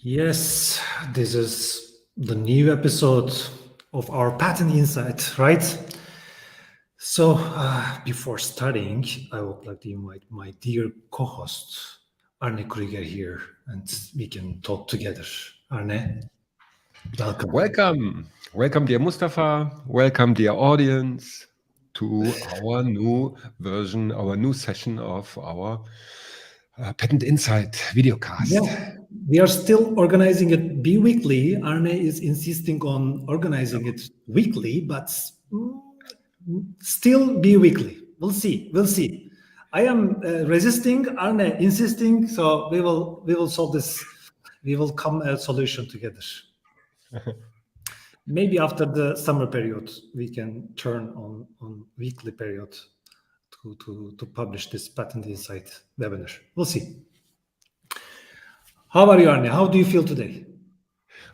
Yes, this is the new episode of our Patent Insight, right? So, before starting, I would like to invite my dear co-host, Arne Krüger here, and we can talk together. Arne, welcome. Welcome, dear Mustafa. Welcome, dear audience, to our new version, our new session of our Patent Insight videocast. Yeah, we are still organizing it bi-weekly. Arne is insisting on organizing it weekly, but still bi-weekly. We'll see. We'll see. I am resisting, Arne insisting. So we will solve this. We will come a solution together. Maybe after the summer period, we can turn on weekly period to publish this Patent Insight webinar. We'll see. How are you, Arne? How do you feel today?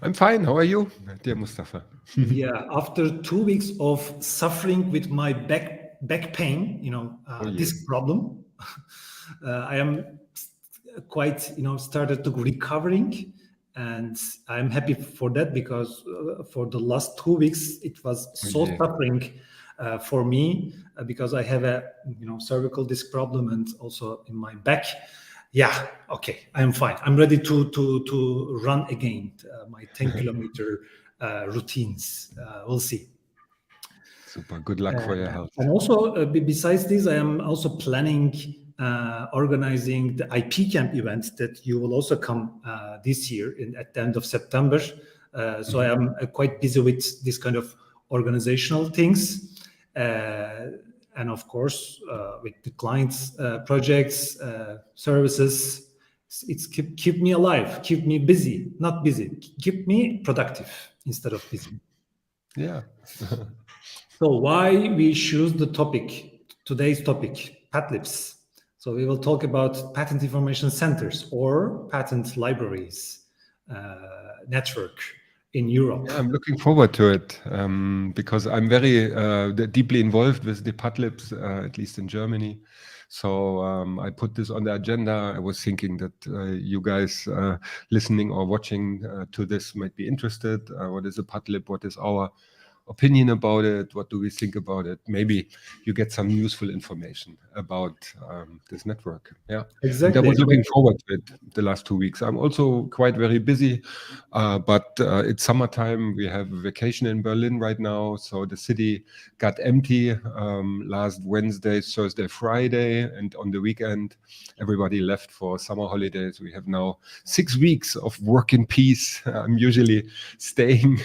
I'm fine. How are you, dear Mustafa? Yeah, after 2 weeks of suffering with my back pain, disc problem, I am quite, started to recovering, and I'm happy for that because for the last 2 weeks it was so suffering for me because I have a cervical disc problem and also in my back. Yeah, okay, I'm fine. I'm ready to run again my 10-kilometer routines. We'll see. Super. Good luck for your health. And also, besides this, I am also planning organizing the IP Camp event that you will also come this year at the end of September. So I am quite busy with this kind of organizational things. And of course, with the clients' projects, services, it's keep me alive, keep me busy, not busy, keep me productive instead of busy. Yeah. So why we choose the topic, today's topic, PATLIBs. So we will talk about patent information centers or patent libraries network in Europe. Yeah, I'm looking forward to it because I'm very deeply involved with the PATLIBs, at least in Germany. So I put this on the agenda. I was thinking that you guys listening or watching to this might be interested. What is a PATLIB? What is our opinion about it? What do we think about it? Maybe you get some useful information about this network. Yeah, Exactly. And I was looking forward to it the last 2 weeks. I'm also quite very busy, but it's summertime. We have a vacation in Berlin right now, so the city got empty last Wednesday, Thursday, Friday, and on the weekend, everybody left for summer holidays. We have now 6 weeks of work in peace. I'm usually staying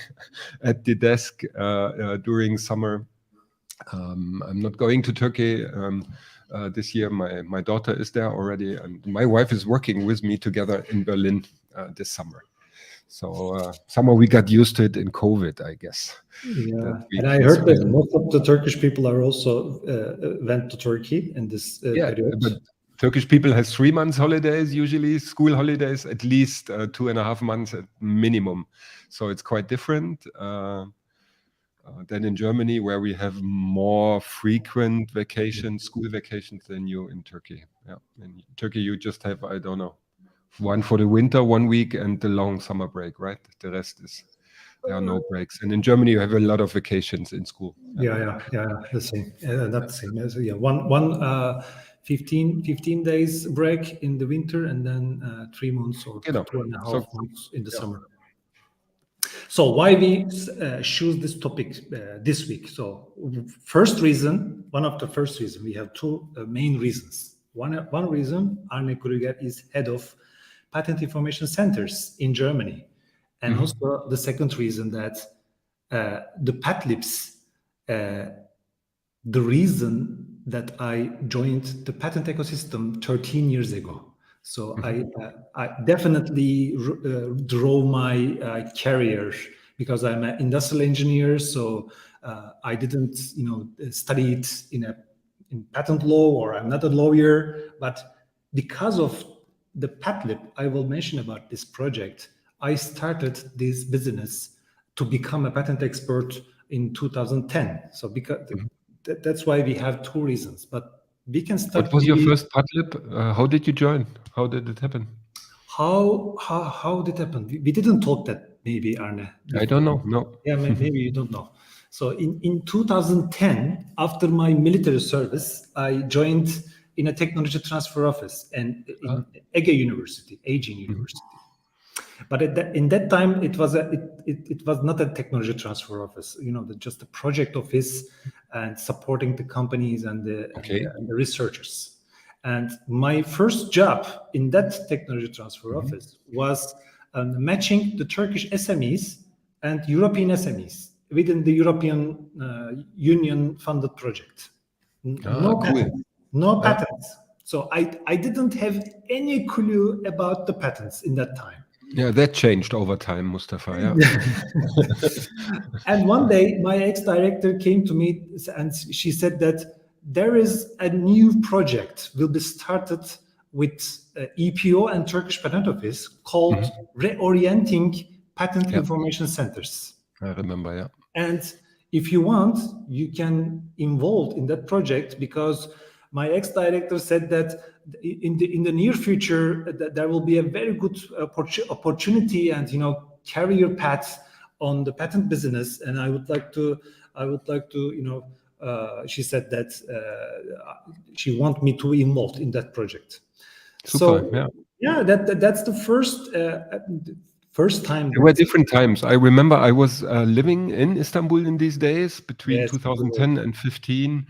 at the desk during summer. I'm not going to Turkey this year. My daughter is there already, and my wife is working with me together in Berlin this summer. So summer we got used to it in COVID, I guess. Yeah, and I heard that most of the Turkish people are also went to Turkey in this period. But Turkish people has 3 months holidays, usually school holidays, at least 2.5 months at minimum. So it's quite different. Than in Germany, where we have more frequent vacations, school vacations, than you in Turkey. Yeah, in Turkey you just have, I don't know, one for the winter 1 week and the long summer break, right? The rest is there are no breaks. And in Germany you have a lot of vacations in school. Yeah, the same. Not the same. So, yeah, one 15 days break in the winter, and then 3 months or 2.5 months in the summer. So why we choose this topic this week? So one of the first reasons, we have two main reasons. One reason, Arne Krüger is head of patent information centers in Germany. And also the second reason that the PATLIBs, the reason that I joined the patent ecosystem 13 years ago. So I definitely drove my career because I'm an industrial engineer. So I didn't, study it in patent law, or I'm not a lawyer. But because of the PATLIB, I will mention about this project. I started this business to become a patent expert in 2010. So because that's why we have two reasons. But we can start. What was your first PATLIB? How did you join? How did it happen? how did it happen? We didn't talk that maybe, Arne. I don't know. No. Yeah, maybe you don't know. So in 2010, after my military service, I joined in a technology transfer office and in Ege University, Aging University. But in that time, it was not a technology transfer office. Just a project office and supporting the companies and the researchers. And my first job in that technology transfer office was matching the Turkish SMEs and European SMEs within the European Union funded project. No patents. No patents. So I didn't have any clue about the patents in that time. Yeah, that changed over time, Mustafa. Yeah. And one day, my ex-director came to me and she said that there is a new project will be started with EPO and Turkish Patent Office called Reorienting Patent Information Centers. I remember, yeah. And if you want, you can involve in that project because my ex-director said that in the near future that there will be a very good opportunity and career path on the patent business, and I would like to she said that she want me to involve in that project. Super, that's the first time. There were different times. I remember I was living in Istanbul in these days between 2010 and 15.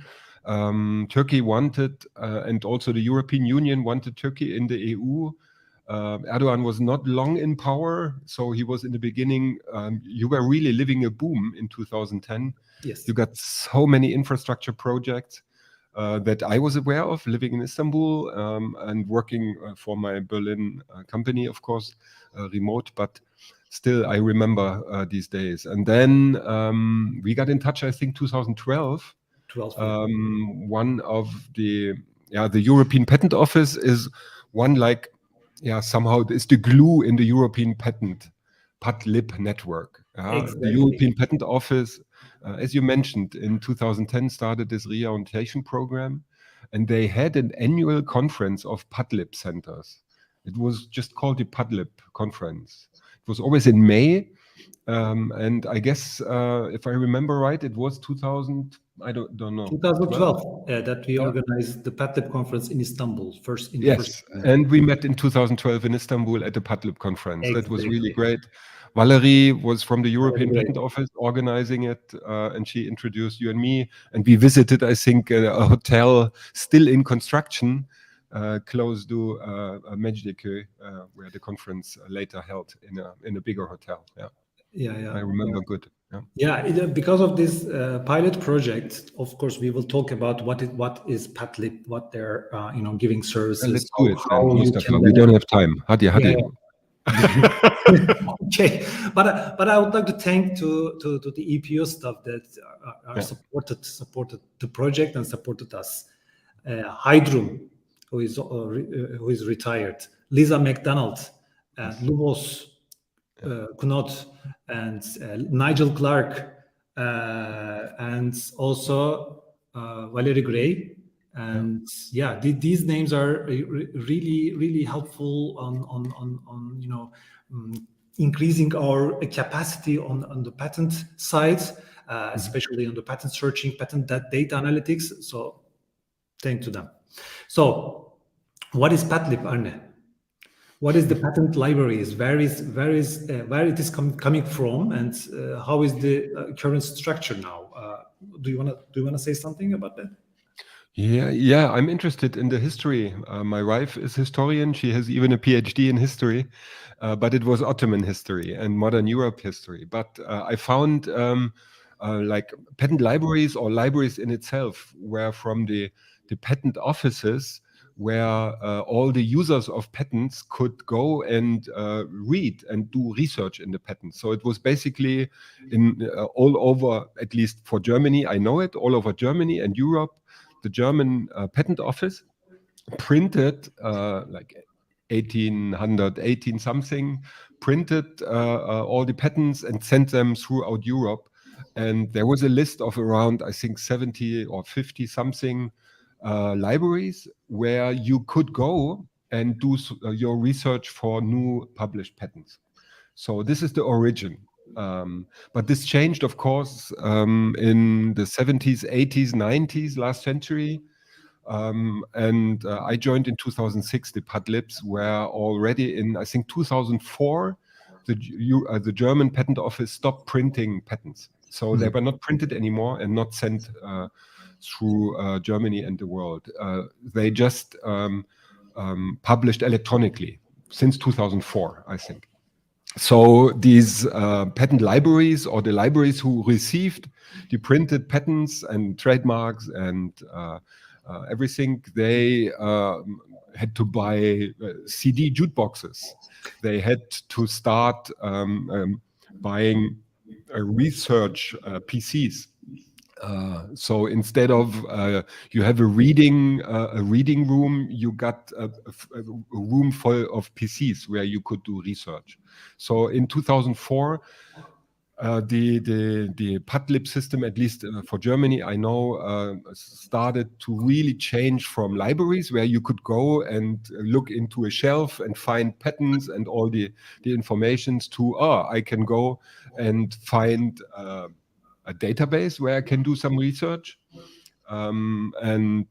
Turkey wanted, and also the European Union wanted Turkey in the EU. Erdogan was not long in power, so he was in the beginning. You were really living a boom in 2010. Yes. You got so many infrastructure projects that I was aware of living in Istanbul and working for my Berlin company, of course, remote, but still I remember these days. And then we got in touch, I think 2012. One of the European Patent Office is one somehow is the glue in the European PATLIB network. Exactly. The European Patent Office, as you mentioned, in 2010 started this reorientation program, and they had an annual conference of PATLIB centers. It was just called the PATLIB conference. It was always in May, and I guess if I remember right, it was 2000. I don't know. 2012 that we organized the PATLIB conference in Istanbul first. And we met in 2012 in Istanbul at the PATLIB conference. Exactly. That was really great. Valerie was from the European Patent Office organizing it, and she introduced you and me. And we visited, I think, a hotel still in construction, close to Mecidiyeköy, where the conference later held in a bigger hotel. Yeah. I remember good. Because of this pilot project, of course, we will talk about what is PATLIB, what they're giving services. Let's do it, Mustafa. We don't have time. Hadi. Okay, but I would like to thank to the EPO staff that are supported the project and supported us. Heidrum, who is retired, Lisa McDonald, Lubos Knot, and Nigel Clark, and also Valerie Gray. And these names are really helpful on increasing our capacity on the patent side, especially on the patent searching, patent data analytics. So thank to them. So what is PATLIB, Arne? What is the patent libraries? Where it is coming from, and how is the current structure now? Do you wanna say something about that? Yeah, I'm interested in the history. My wife is historian. She has even a PhD in history, but it was Ottoman history and modern Europe history. But I found like patent libraries or libraries in itself were from the patent offices where all the users of patents could go and read and do research in the patents. So it was basically in all over, at least for Germany, I know it, all over Germany and Europe. The German patent office printed like 1818 something, printed all the patents and sent them throughout Europe. And there was a list of around, I think, 70 or 50 something libraries where you could go and do your research for new published patents. So this is the origin. But this changed, of course, in the 70s, 80s, 90s, last century. I joined in 2006, the PATLIBs, where already in, I think, 2004, the German patent office stopped printing patents. So they were not printed anymore and not sent through Germany and the world. They just published electronically since 2004, I think. So these patent libraries, or the libraries who received the printed patents and trademarks and everything, they had to buy CD jukeboxes. They had to start buying research PCs. So instead of you have a reading room, you got a room full of PCs where you could do research. So in 2004, the PATLIB system, at least for Germany, I know, started to really change from libraries where you could go and look into a shelf and find patents and all the informations to, I can go and find a database where I can do some research. And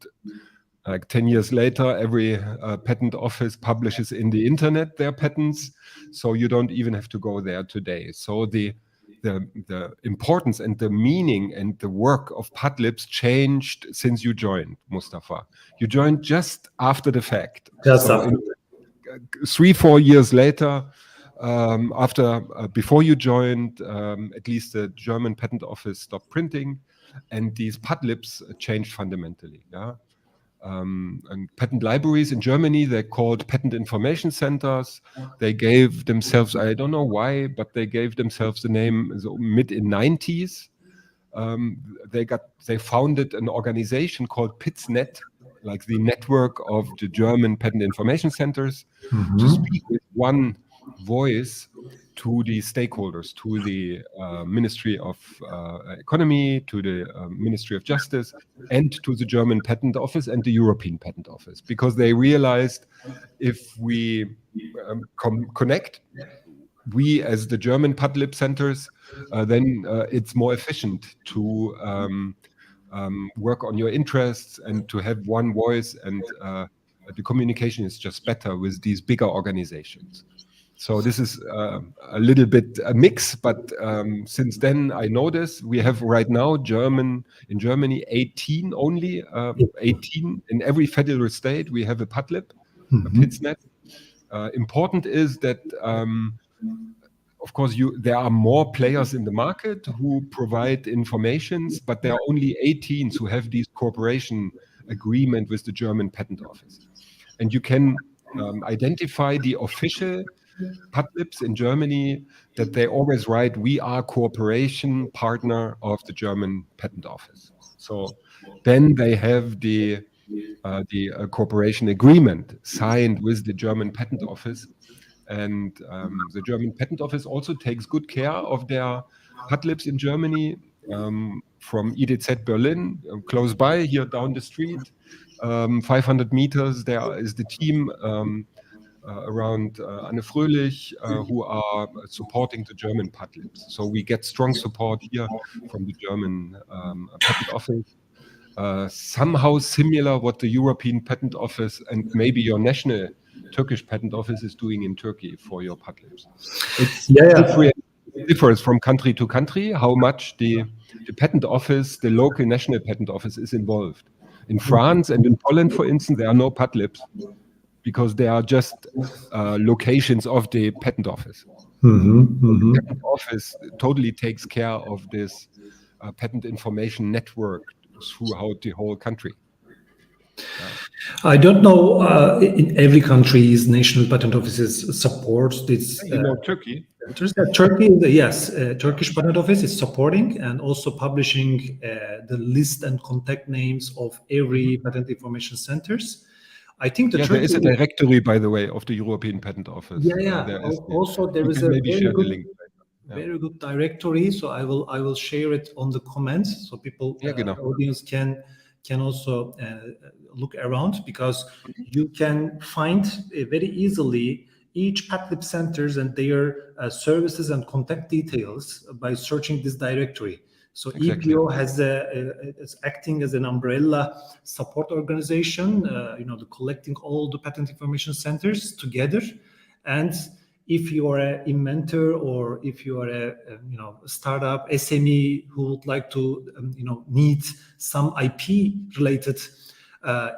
like 10 years later, every patent office publishes in the internet their patents, so you don't even have to go there today. So the importance and the meaning and the work of PATLIBs changed since you joined, Mustafa. You joined just after the fact. So 3-4 years later, before you joined, at least the German patent office stopped printing, and these PATLIBs changed fundamentally. Yeah. And patent libraries in Germany, they're called patent information centers. They gave themselves, I don't know why, but they gave themselves the name mid in 90s. They founded an organization called PITSNet, like the network of the German patent information centers, to speak with one voice to the stakeholders, to the Ministry of Economy, to the Ministry of Justice, and to the German Patent Office and the European Patent Office, because they realized if we connect, we as the German PATLIB centers, then it's more efficient to work on your interests and to have one voice, and the communication is just better with these bigger organizations. So this is a little bit a mix, but since then I know this. We have right now in Germany 18 only, 18 in every federal state. We have a PATLIB, a PITSNet. Important is that, of course, there are more players in the market who provide informations, but there are only 18 who have these cooperation agreement with the German Patent Office. And you can identify the official PATLIBs in Germany that they always write, we are cooperation partner of the German Patent Office. So then they have the cooperation agreement signed with the German Patent Office. And the German Patent Office also takes good care of their PATLIBs in Germany. From EDZ Berlin, close by, here down the street, 500 meters, there is the team around Anne Fröhlich, who are supporting the German PATLIBs. So we get strong support here from the German Patent Office. Somehow similar what the European Patent Office and maybe your national Turkish Patent Office is doing in Turkey for your PATLIBs. It differs from country to country how much the Patent Office, the local national Patent Office, is involved. In France and in Poland, for instance, there are no PATLIBs, because they are just locations of the Patent Office. The Patent Office totally takes care of this patent information network throughout the whole country. I don't know in every country's national patent offices support this. Turkey. Turkey, yes, Turkish Patent Office is supporting and also publishing the list and contact names of every patent information centers. I think there is a directory, by the way, of the European Patent Office. There is a very good directory. So I will share it on the comments so people, audience can can also look around, because you can find very easily each PATLIB centers and their services and contact details by searching this directory. So Exactly. EPO is acting as an umbrella support organization, collecting all the patent information centers together. And if you are an inventor, or if you are a startup SME who would like to need some IP related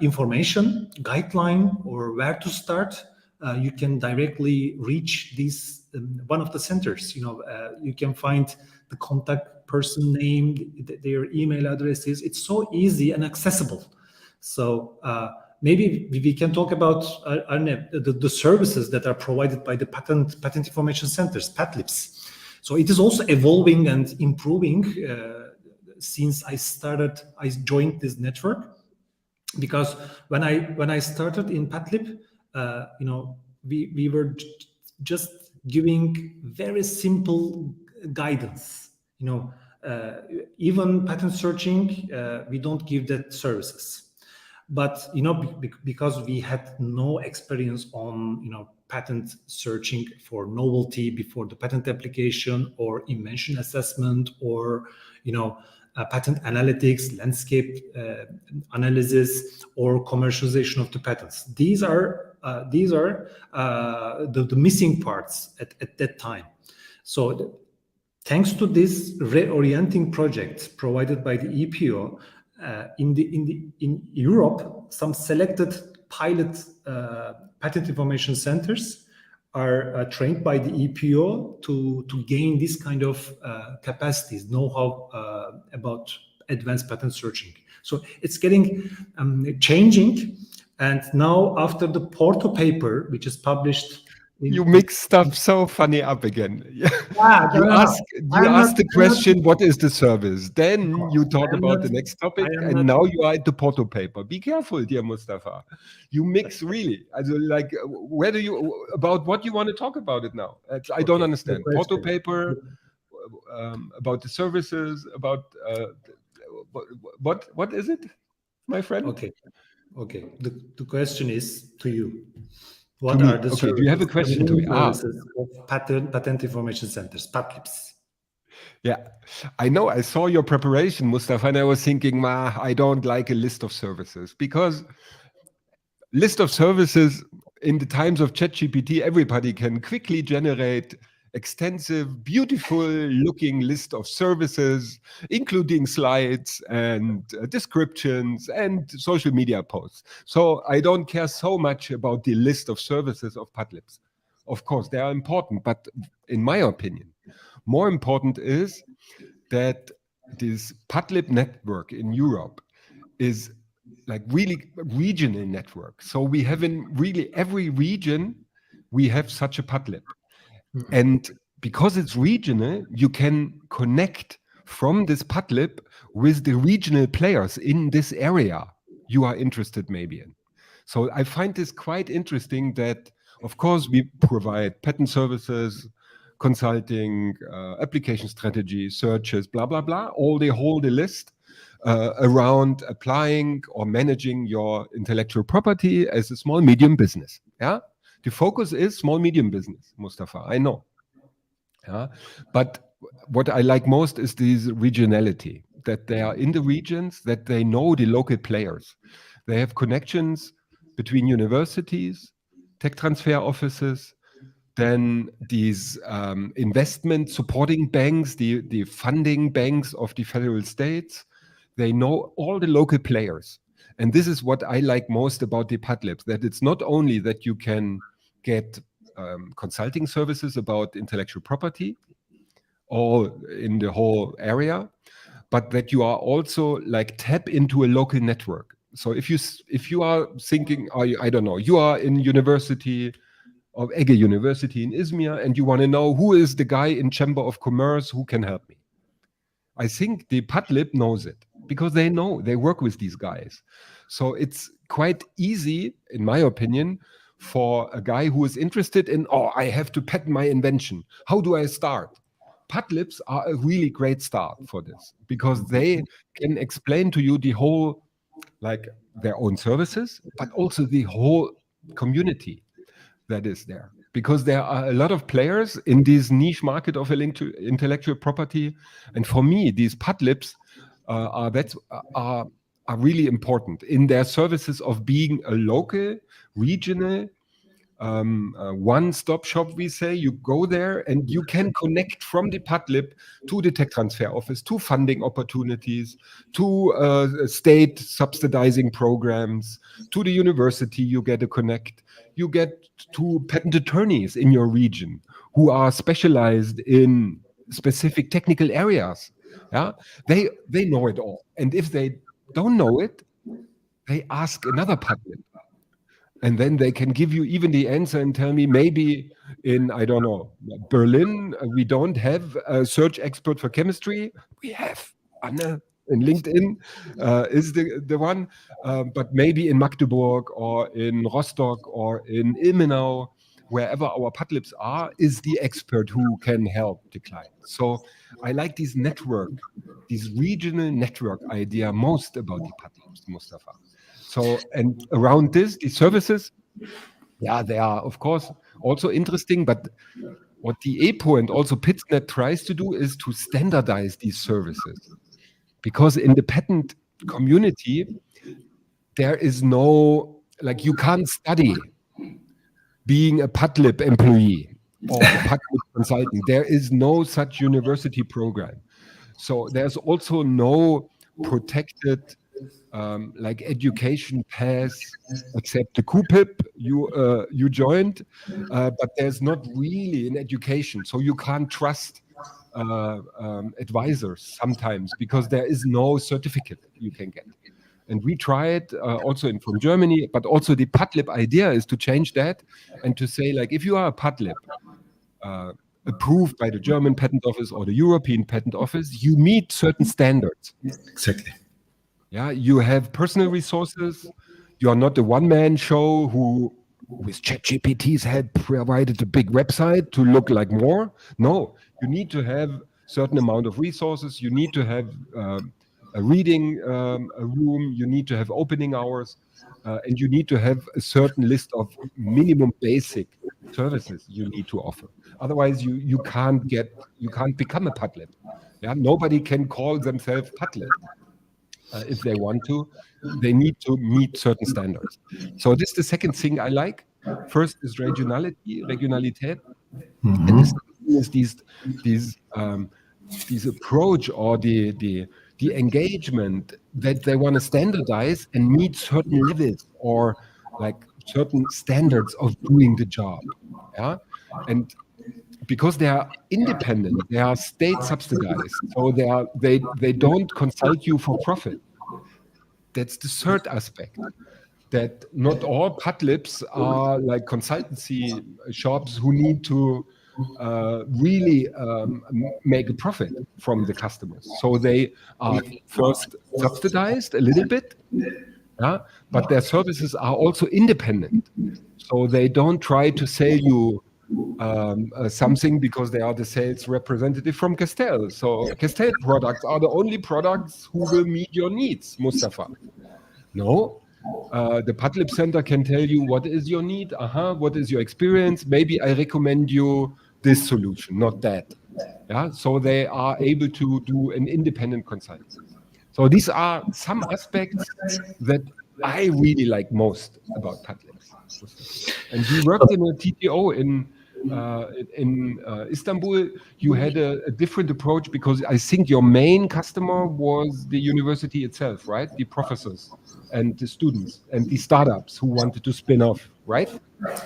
information, guideline, or where to start, you can directly reach this one of the centers. You can find the contact person name, their email addresses. It's so easy and accessible. So maybe we can talk about the services that are provided by the patent information centers, PATLIBs. So it is also evolving and improving since I joined this network. Because when I started in PATLIB, we were just giving very simple guidance. Even patent searching, we don't give that services. But because we had no experience on patent searching for novelty before the patent application, or invention assessment, or patent analytics, landscape analysis, or commercialization of the patents. These are the missing parts at that time. So thanks to this reorienting project provided by the EPO, in Europe, some selected pilot patent information centers are trained by the EPO to gain this kind of capacities, know-how about advanced patent searching. So it's getting changing. And now, after the Porto paper, which is published, you mix stuff so funny up again. You ask the question, what is the service? Then you talk about the next topic, and now you are at the Porto paper. Be careful, dear Mustafa. You mix really. About what you want to talk about it now? I don't understand. Porto paper, about the services, about what is it, my friend? Okay. The question is to you. What are the services? Do you have a question to me? Services of patent information centers, PATLIBs. Yeah, I know. I saw your preparation, Mustafa, and I was thinking, I don't like a list of services, because list of services in the times of ChatGPT, everybody can quickly generate extensive, beautiful looking list of services, including slides and descriptions and social media posts. So I don't care so much about the list of services of PATLIBs. Of course, they are important, but in my opinion, more important is that this PATLIB network in Europe is like really regional network. So we have in really every region, we have such a PATLIB. And because it's regional, you can connect from this PATLIB with the regional players in this area you are interested maybe in. So I find this quite interesting that, of course, we provide patent services, consulting, application strategy, searches, blah, blah, blah, all the whole list around applying or managing your intellectual property as a small, medium business. Yeah. The focus is small, medium business, Mustafa, I know. Yeah. But what I like most is this regionality, that they are in the regions, that they know the local players. They have connections between universities, tech transfer offices, then these investment supporting banks, the funding banks of the federal states. They know all the local players. And this is what I like most about the PATLIBs, that it's not only that you can get consulting services about intellectual property all in the whole area, but that you are also like tap into a local network. So if you are thinking, I don't know, you are in university of Ege University in Izmir, and you want to know who is the guy in Chamber of Commerce who can help me. I think the PATLIB knows it, because they know, they work with these guys. So it's quite easy, in my opinion, for a guy who is interested in, I have to patent my invention. How do I start? PATLIBs are a really great start for this, because they can explain to you the whole like their own services, but also the whole community that is there. Because there are a lot of players in this niche market of intellectual property. And for me, these PATLIBs are really important in their services of being a local, regional, one-stop shop, we say. You go there and you can connect from the PATLIB to the tech transfer office, to funding opportunities, to state subsidizing programs, to the university. You get a connect. You get to patent attorneys in your region who are specialized in specific technical areas. Yeah, they know it all, and if they don't know it, they ask another PATLIB. And then they can give you even the answer and tell me, maybe in, I don't know, Berlin, we don't have a search expert for chemistry. We have Anna in LinkedIn is the one. But maybe in Magdeburg or in Rostock or in Ilmenau, wherever our PATLIBs are, is the expert who can help the client. So I like this regional network idea most about the PATLIBs, Mustafa. So, and around this, the services, yeah, they are, of course, also interesting. But what the EPO and also PITSNet tries to do is to standardize these services. Because in the patent community, there is no, like, you can't study being a PATLIB employee or a PATLIB consultant. There is no such university program. So there's also no protected like education paths, except the QPIP you joined, but there's not really an education. So you can't trust advisors sometimes because there is no certificate you can get. And we tried also from Germany, but also the PATLIB idea is to change that and to say, like, if you are a PATLIB approved by the German Patent Office or the European Patent Office, you meet certain standards. Exactly. Yeah, you have personal resources. You are not a one-man show who, with ChatGPT's help, provided a big website to look like more. No, you need to have certain amount of resources. You need to have a reading a room. You need to have opening hours, and you need to have a certain list of minimum basic services you need to offer. Otherwise, you can't become a PATLIB. Yeah, nobody can call themselves PATLIB. If they want to, they need to meet certain standards. So this is the second thing I like. First is regionalität, and the second is this approach or the engagement that they want to standardize and meet certain levels or like certain standards of doing the job. Yeah, and because they are independent, they are state subsidized, so they don't consult you for profit. That's the third aspect. That not all PATLIBs are like consultancy shops who need to really make a profit from the customers. So they are first subsidized a little bit, yeah, but their services are also independent. So they don't try to sell you something because they are the sales representative from Castell. So Castell products are the only products who will meet your needs, Mustafa. No, the PATLIB Center can tell you what is your need, what is your experience. Maybe I recommend you this solution, not that. Yeah, so they are able to do an independent consultancy. So these are some aspects that I really like most about PATLIBs. And we worked in a TTO in Istanbul. You had a different approach because I think your main customer was the university itself, right? The professors and the students and the startups who wanted to spin off, right?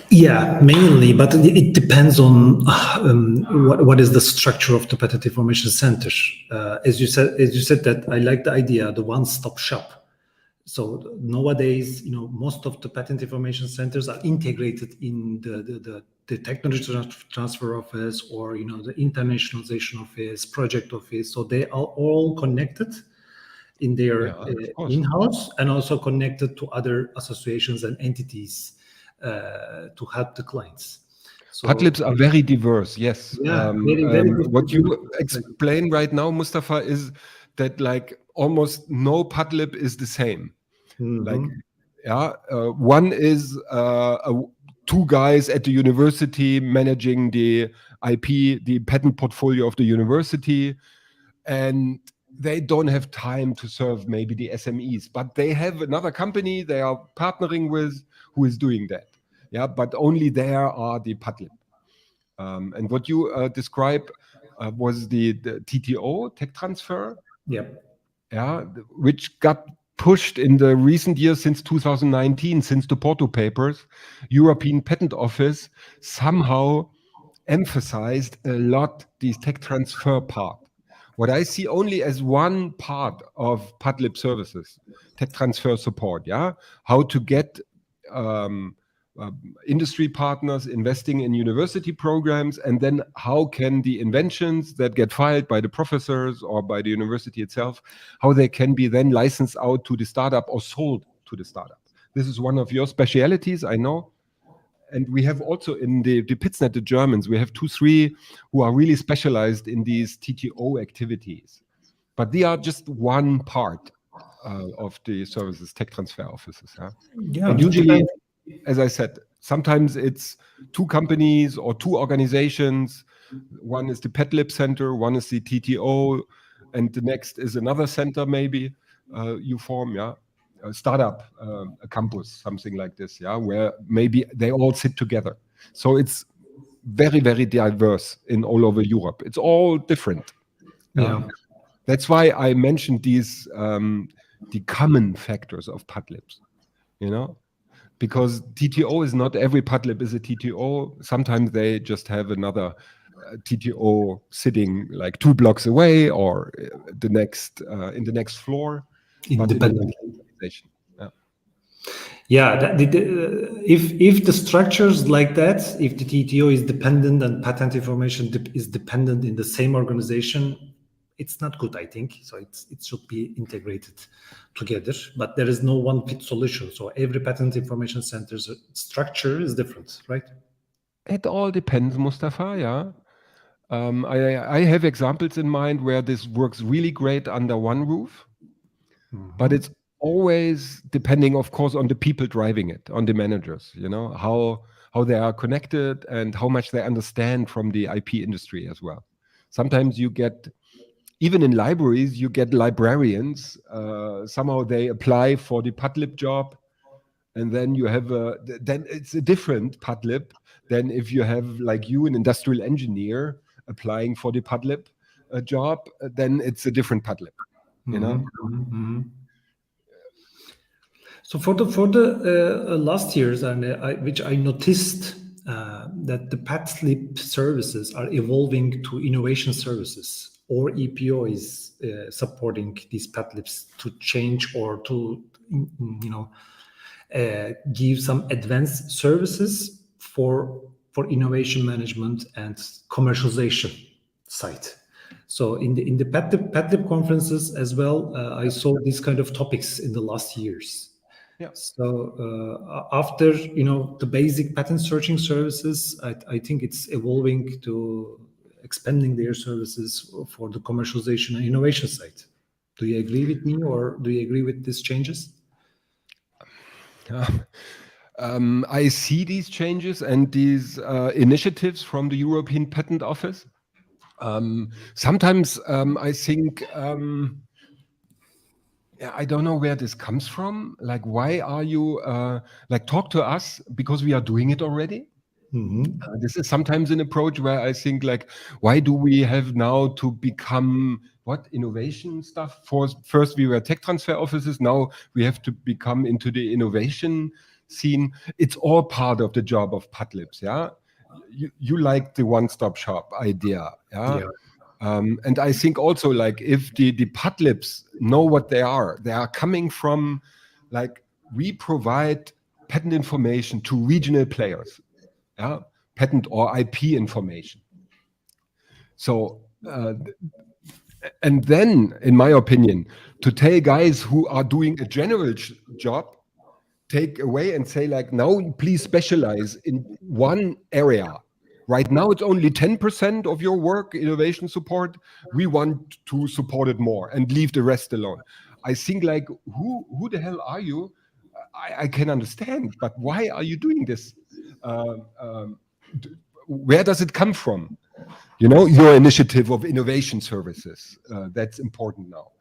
Yeah, mainly, but it depends on what is the structure of the patent information center. As you said that I like the idea, the one-stop shop. So nowadays, most of the patent information centers are integrated in the technology transfer office or the internationalization office, project office. So they are all connected in their in-house and also connected to other associations and entities to help the clients. So PATLIBs are very diverse, yes. Yeah, very what you explain right now, Mustafa, is that like almost no PATLIB is the same. Like, one is two guys at the university managing the IP, the patent portfolio of the university, and they don't have time to serve maybe the SMEs, but they have another company they are partnering with who is doing that. Yeah, but only there are the PATLIB. And what you described was the TTO, tech transfer. Yep. Yeah, which got pushed in the recent years since 2019, since the Porto papers. European Patent Office somehow emphasized a lot the tech transfer part. What I see only as one part of PATLIB services, tech transfer support, yeah? How to get industry partners investing in university programs, and then how can the inventions that get filed by the professors or by the university itself, how they can be then licensed out to the startup or sold to the startup. This is one of your specialities, I know. And we have also in the PITSNet, the Germans, we have 2-3 who are really specialized in these TTO activities. But they are just one part of the services, tech transfer offices. Yeah, and usually, as I said, sometimes it's two companies or two organizations. One is the PATLIB center, one is the TTO, and the next is another center maybe you form, a startup, a campus, something like this, where maybe they all sit together. So it's very, very diverse in all over Europe. It's all different. That's why I mentioned these, the common factors of PATLIBs, because TTO is not every PATLIB is a TTO. Sometimes they just have another TTO sitting like 2 blocks away or the next in the next floor. Independent. If the structures like that, if the TTO is dependent and patent information is dependent in the same organization, it's not good, I think. So it should be integrated together, but there is no one fit solution. So every patent information center's structure is different, right? It all depends, Mustafa, I have examples in mind where this works really great under one roof, but it's always depending, of course, on the people driving it, on the managers, how they are connected and how much they understand from the IP industry as well. Sometimes you get, even in libraries, you get librarians, somehow they apply for the PATLIB job, and then you have then it's a different PATLIB than if you have, like you, an industrial engineer applying for the PATLIB job, then it's a different PATLIB, So for the last years, and which I noticed that the PATLIB services are evolving to innovation services, or EPO is supporting these PATLIBs to change or to give some advanced services for innovation management and commercialization side. So in the PATLIB conferences as well, I saw these kind of topics in the last years. So after the basic patent searching services, I think it's evolving to expanding their services for the commercialization and innovation side. Do you agree with me, or do you agree with these changes? I see these changes and these initiatives from the European Patent Office. Sometimes I think, I don't know where this comes from. Like, why are you, talk to us because we are doing it already? This is sometimes an approach where I think, why do we have now to become innovation stuff? First we were tech transfer offices, now we have to become into the innovation scene. It's all part of the job of PATLIBs, you like the one-stop shop idea, and I think also, if the PATLIBs know what they are coming from, we provide patent information to regional players, patent or IP information. So, and then, in my opinion, to tell guys who are doing a general job, take away and say, now please specialize in one area. Right now, it's only 10% of your work, innovation support. We want to support it more and leave the rest alone. I think like, who the hell are you? I can understand, but why are you doing this? Where does it come from? You know, your initiative of innovation services, that's important now.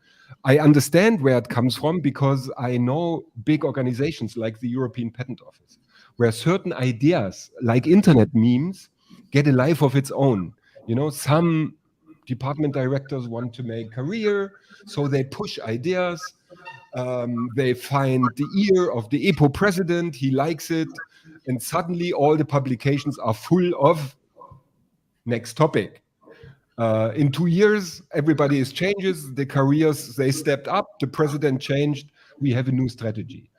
I understand where it comes from because I know big organizations like the European Patent Office, where certain ideas like internet memes get a life of its own. You know, some department directors want to make career, so they push ideas. They find the ear of the EPO president, he likes it, and suddenly all the publications are full of next topic. In 2 years, everybody is changes, the careers, they stepped up, the president changed, we have a new strategy.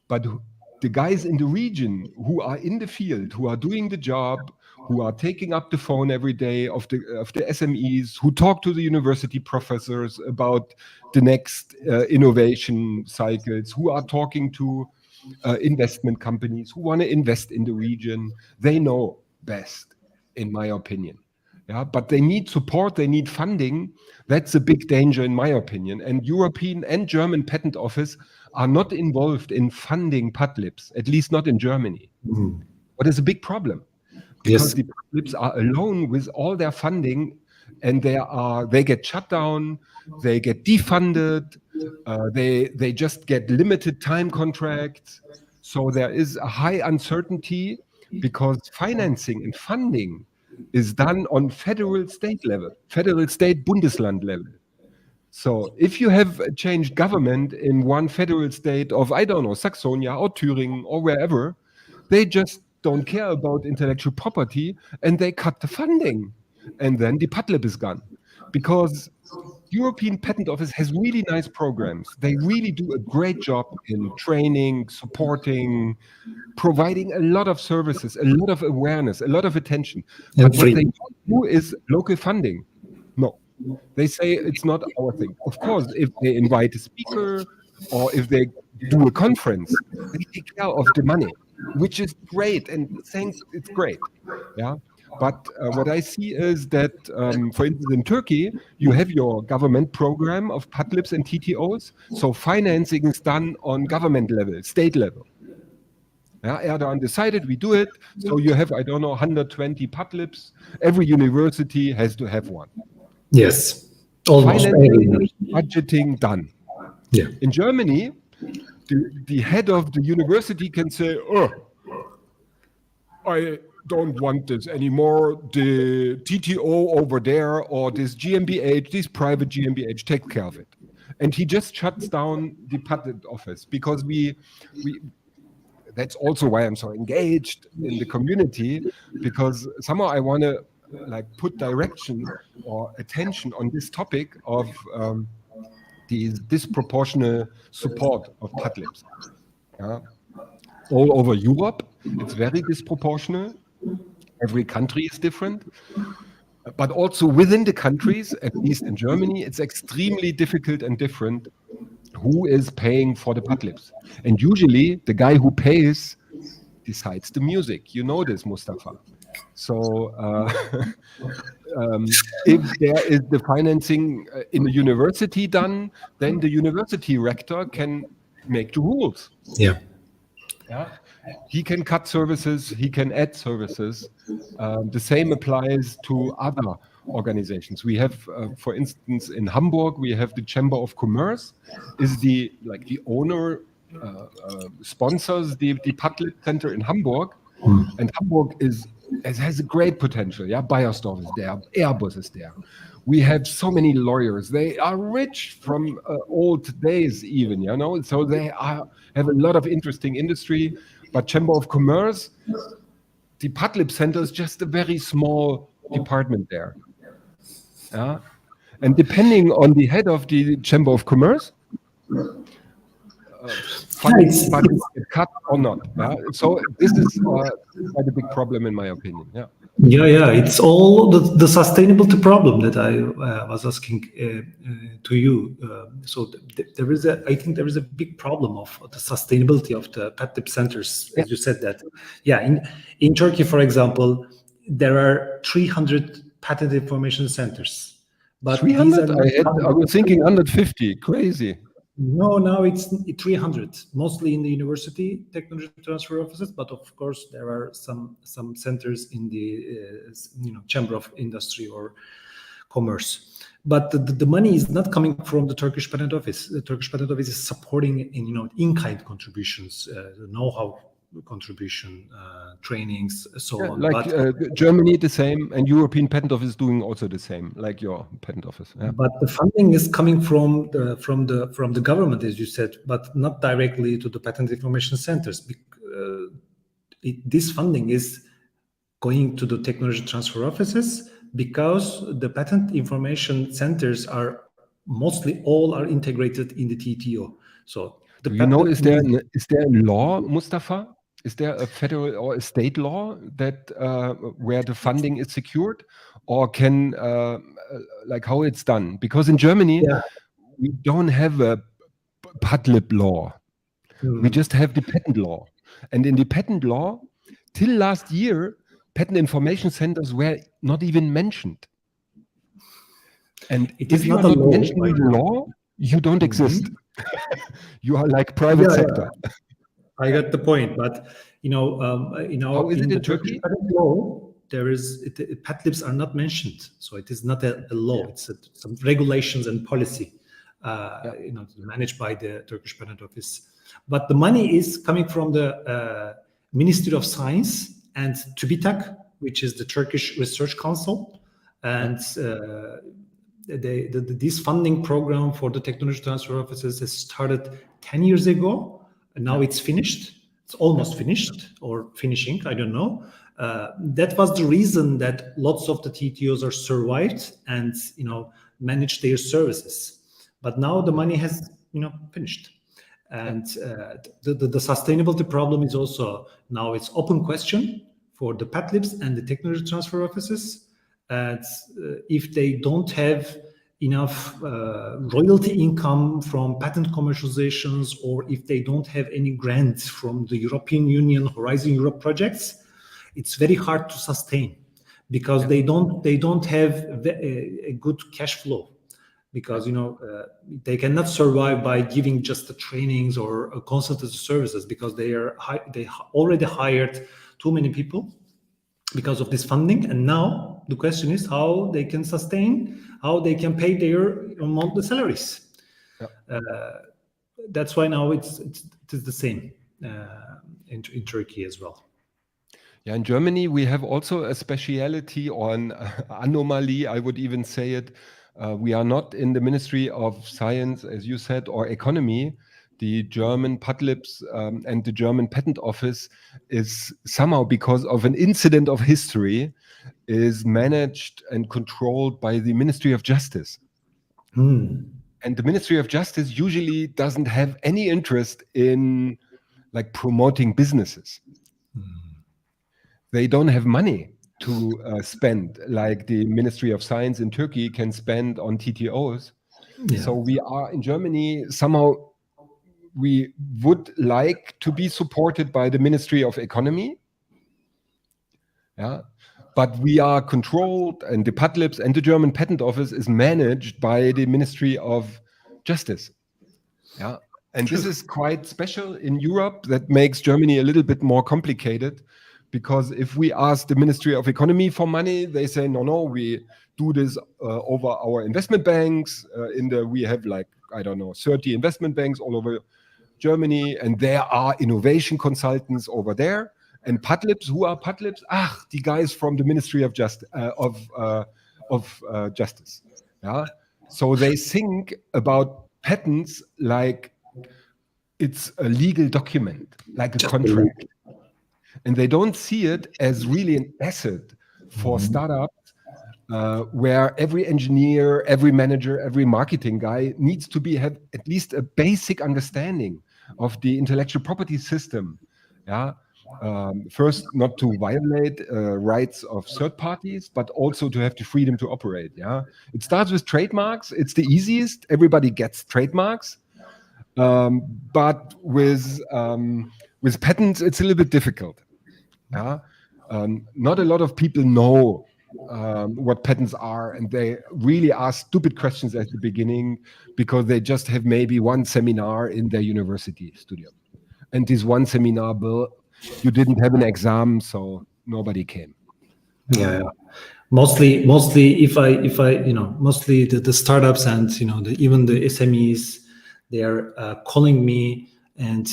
But the guys in the region who are in the field, who are doing the job, who are taking up the phone every day of the SMEs, who talk to the university professors about the next innovation cycles, who are talking to investment companies, who want to invest in the region, they know best, in my opinion. Yeah, but they need support, they need funding. That's a big danger, in my opinion. And European and German patent office are not involved in funding PATLIBs, at least not in Germany. What is a big problem? Because the PATLIBs are alone with all their funding, and they get shut down, they get defunded, they just get limited time contracts. So there is a high uncertainty because financing and funding is done on federal state level, federal state Bundesland level. So if you have a changed government in one federal state of, I don't know, Saxonia or Thüringen or wherever, they just don't care about intellectual property and they cut the funding. And then the PATLIB is gone. Because European Patent Office has really nice programs. They really do a great job in training, supporting, providing a lot of services, a lot of awareness, a lot of attention. But what they don't do is local funding. No. They say it's not our thing. Of course, if they invite a speaker or if they do a conference, they take care of the money, which is great. And thanks, it's great. Yeah. But what I see is that, for instance, in Turkey, you have your government program of PATLIBs and TTOs. So financing is done on government level, state level. Yeah, Erdogan decided we do it. So you have, I don't know, 120 PATLIBs. Every university has to have one. Yes. Almost. Financing, budgeting done. Yeah. In Germany, the head of the university can say, oh, I don't want this anymore. The TTO over there or this GmbH, this private GmbH, take care of it. And he just shuts down the patent office because that's also why I'm so engaged in the community, because somehow I want to like put direction or attention on this topic of the disproportionate support of PATLIBs. Yeah. All over Europe, it's very disproportionate. Every country is different. But also within the countries, at least in Germany, it's extremely difficult and different who is paying for the PATLIBs. And usually the guy who pays decides the music. You know this, Mustafa. So if there is the financing in the university done, then the university rector can make the rules. Yeah. Yeah. He can cut services, he can add services. The same applies to other organizations. We have, for instance, in Hamburg, we have the Chamber of Commerce, is the owner, sponsors the PATLIB Center in Hamburg, and Hamburg has a great potential. Yeah, Bayersdorf is there, Airbus is there. We have so many lawyers. They are rich from old days, even, you know. So they have a lot of interesting industry. But Chamber of Commerce, the PATLIB Center is just a very small department there. Yeah, and depending on the head of the Chamber of Commerce, funding budgets get cut or not. Yeah? So this is quite a big problem, in my opinion. Yeah. Yeah, it's all the sustainability problem that I was asking to you. So I think there is a big problem of the sustainability of the PATLIB centers, as you said that. Yeah, in Turkey, for example, there are 300 patent information centers. But 300? I was thinking 150. Crazy. No, now it's 300, mostly in the university technology transfer offices, but of course there are some centers in the Chamber of Industry or Commerce. But the money is not coming from the Turkish Patent Office. The Turkish Patent Office is supporting in-kind contributions, know-how contribution, trainings, so on. Like Germany, the same, and European Patent Office doing also the same, like your patent office. Yeah. But the funding is coming from the government, as you said, but not directly to the patent information centers. This funding is going to the technology transfer offices because the patent information centers are mostly all are integrated in the TTO. So do you know, is there a law, Mustafa? Is there a federal or a state law that where the funding is secured, or can like how it's done? Because in Germany, we don't have a PATLIB law. We just have the patent law, and in the patent law, till last year, patent information centers were not even mentioned. And if you are not mentioned in the law, you don't exist. You are like private sector. I got the point, but how is it in Turkey? Law, there is PATLIBs are not mentioned, so it is not a law. It's some regulations and policy, managed by the Turkish Patent Office. But the money is coming from the Ministry of Science and TÜBİTAK, which is the Turkish Research Council, and this funding program for the technology transfer offices has started 10 years ago. And now it's finished. It's almost finished or finishing. I don't know. That was the reason that lots of the TTOs are survived and managed their services. But now the money has finished, and the sustainability problem is also now it's open question for the PATLIBs and the technology transfer offices. And if they don't have enough royalty income from patent commercializations, or if they don't have any grants from the European Union Horizon Europe projects, it's very hard to sustain because they don't have a good cash flow, because they cannot survive by giving just the trainings or consultancy services, because they already hired too many people because of this funding. And now the question is how they can sustain, how they can pay their monthly salaries. That's why now it is the same in Turkey as well. Yeah, in Germany we have also a speciality or an anomaly, I would even say it. We are not in the Ministry of Science, as you said, or Economy. The German PATLIBs and the German Patent Office is somehow, because of an incident of history, is managed and controlled by the Ministry of Justice. And the Ministry of Justice usually doesn't have any interest in like promoting businesses. They don't have money to spend like the Ministry of Science in Turkey can spend on TTOs. So we are in Germany somehow, we would like to be supported by the Ministry of Economy. But we are controlled, and the PATLIBs and the German Patent Office is managed by the Ministry of Justice. And this is quite special in Europe. That makes Germany a little bit more complicated, because if we ask the Ministry of Economy for money, they say, no, we do this over our investment banks. We have like, I don't know, 30 investment banks all over Germany, and there are innovation consultants over there. And PATLIBs, who are PATLIBs? The guys from the Ministry of Justice. So they think about patents like it's a legal document, like a contract. And they don't see it as really an asset for startups, where every engineer, every manager, every marketing guy needs to have at least a basic understanding of the intellectual property system. First, not to violate rights of third parties, but also to have the freedom to operate. It starts with trademarks. It's the easiest. Everybody gets trademarks. But with patents, it's a little bit difficult. Not a lot of people know what patents are, and they really ask stupid questions at the beginning because they just have maybe one seminar in their university studio, and this one seminar, you didn't have an exam, so nobody came. Yeah. Mostly, mostly the startups and even the SMEs, they are calling me, and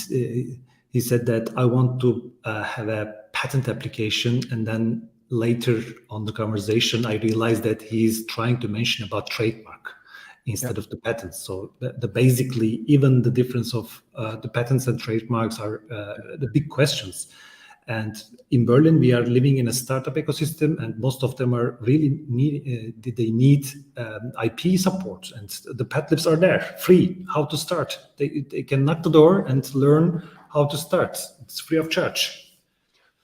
he said that I want to have a patent application, and then later on the conversation, I realized that he's trying to mention about trademark instead of the patents. So the basically, even the difference of the patents and trademarks are the big questions. And in Berlin, we are living in a startup ecosystem, and most of them are really they need IP support, and the PATLIBs are there, free. How to start? They can knock the door and learn how to start. It's free of charge.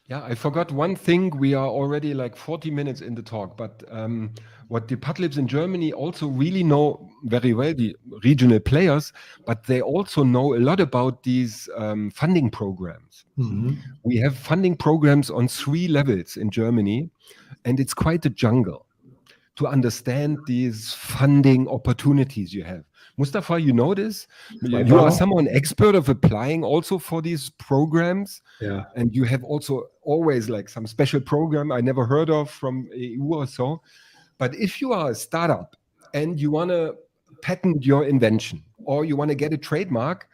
Yeah, I forgot one thing. We are already like 40 minutes in the talk, but what the PATLIBs in Germany also really know very well, the regional players, but they also know a lot about these funding programs. We have funding programs on 3 levels in Germany, and it's quite a jungle to understand these funding opportunities you have. Mustafa, you know this? You are someone expert of applying also for these programs. Yeah. And you have also always like some special program I never heard of from EU or so. But if you are a startup and you want to patent your invention or you want to get a trademark,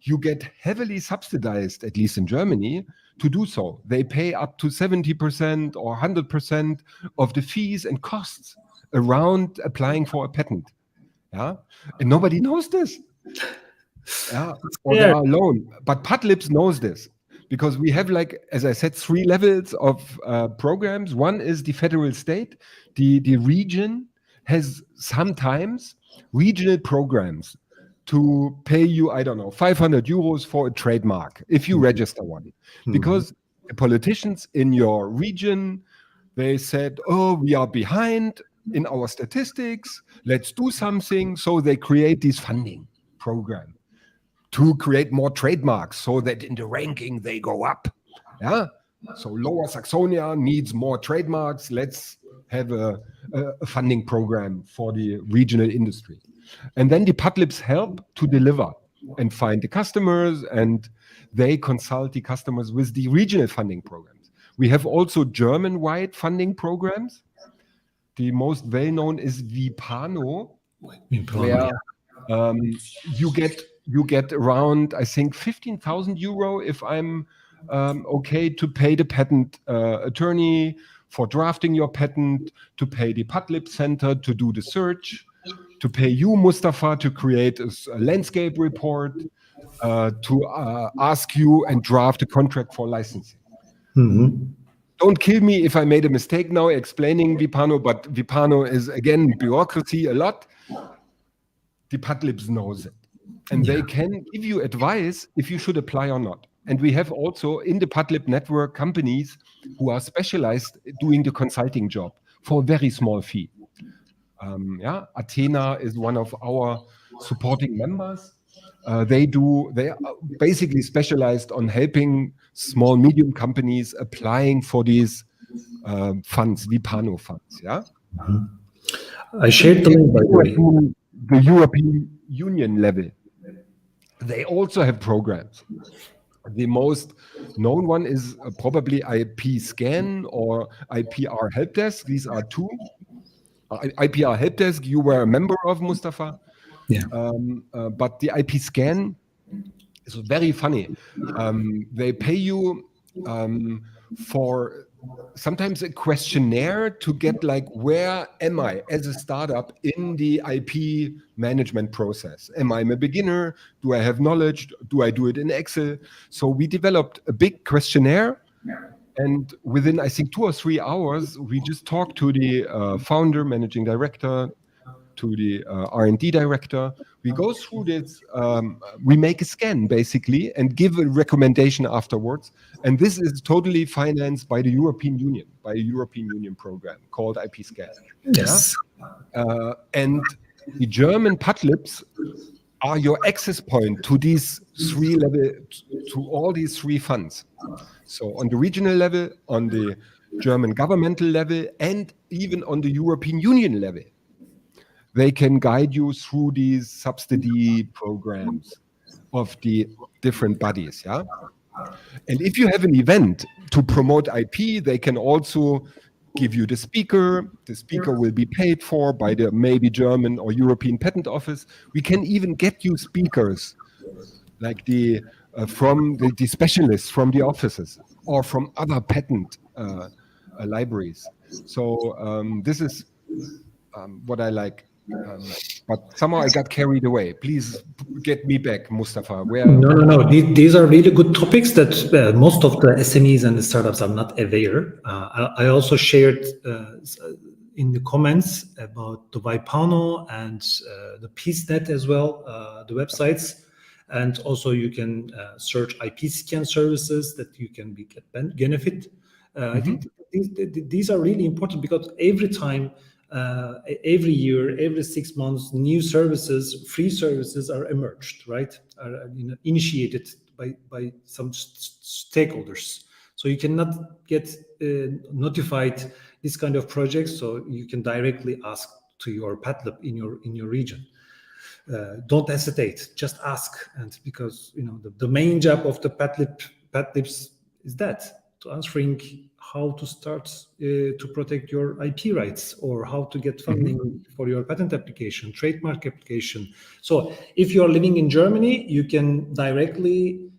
you get heavily subsidized, at least in Germany, to do so. They pay up to 70% or 100% of the fees and costs around applying for a patent. Yeah, and nobody knows this. Yeah, or they are alone. But PATLIBs knows this because we have, like, as I said, 3 levels of programs. One is the federal state. The region has sometimes regional programs to pay you, I don't know, 500 euros for a trademark if you register one. Because the politicians in your region, they said, oh, we are behind in our statistics, let's do something. So they create this funding program to create more trademarks so that in the ranking they go up. Yeah. So Lower Saxonia needs more trademarks. Let's have a funding program for the regional industry. And then the PATLIBs help to deliver and find the customers, and they consult the customers with the regional funding programs. We have also German-wide funding programs. The most well-known is Vipano, where you get around, I think, 15,000 euro if I'm okay to pay the patent attorney for drafting your patent, to pay the PATLIB center to do the search, to pay you, Mustafa, to create a landscape report, to ask you and draft a contract for licensing. Don't kill me if I made a mistake now explaining Vipano, but Vipano is, again, bureaucracy a lot. The PATLIBs knows it. And they can give you advice if you should apply or not. And we have also in the PATLIB network companies who are specialized doing the consulting job for a very small fee. Athena is one of our supporting members. They are basically specialized on helping small, medium companies applying for these funds, Vipano funds. Yeah. I shared the link, by the way. The European Union level, they also have programs. The most known one is probably IP Scan or IPR Help Desk. These are 2. IPR Help Desk, you were a member of, Mustafa. Yeah. But the IP Scan is very funny. They pay you for sometimes a questionnaire to get, like, where am I as a startup in the IP management process? Am I a beginner? Do I have knowledge? Do I do it in Excel? So we developed a big questionnaire, and within, I think, 2 or 3 hours, we just talked to the founder, managing director, to the R&D director. We go through this, we make a scan basically and give a recommendation afterwards. And this is totally financed by the European Union, by a European Union program called IP Scan. Yes. Yeah? And the German PATLIBs are your access point to these 3 levels, to all these 3 funds. So on the regional level, on the German governmental level and even on the European Union level. They can guide you through these subsidy programs of the different bodies, yeah? And if you have an event to promote IP, they can also give you the speaker. The speaker will be paid for by the maybe German or European Patent Office. We can even get you speakers like from the specialists from the offices or from other patent libraries. So this is what I like. But somehow I got carried away. Please get me back, Mustafa. No. These are really good topics that most of the SMEs and the startups are not aware. I also shared in the comments about the Vipano and the PeaceNet as well, the websites. And also you can search IP scan services that you can get benefit. I think these are really important because every time, every year, every 6 months, new services, free services are emerged, right? Are initiated by some stakeholders. So you cannot get notified this kind of projects. So you can directly ask to your PATLIB in your region. Don't hesitate, just ask. And because the main job of the PATLIBs is that, to answering how to start to protect your IP rights or how to get funding for your patent application, trademark application. So if you are living in Germany, you can directly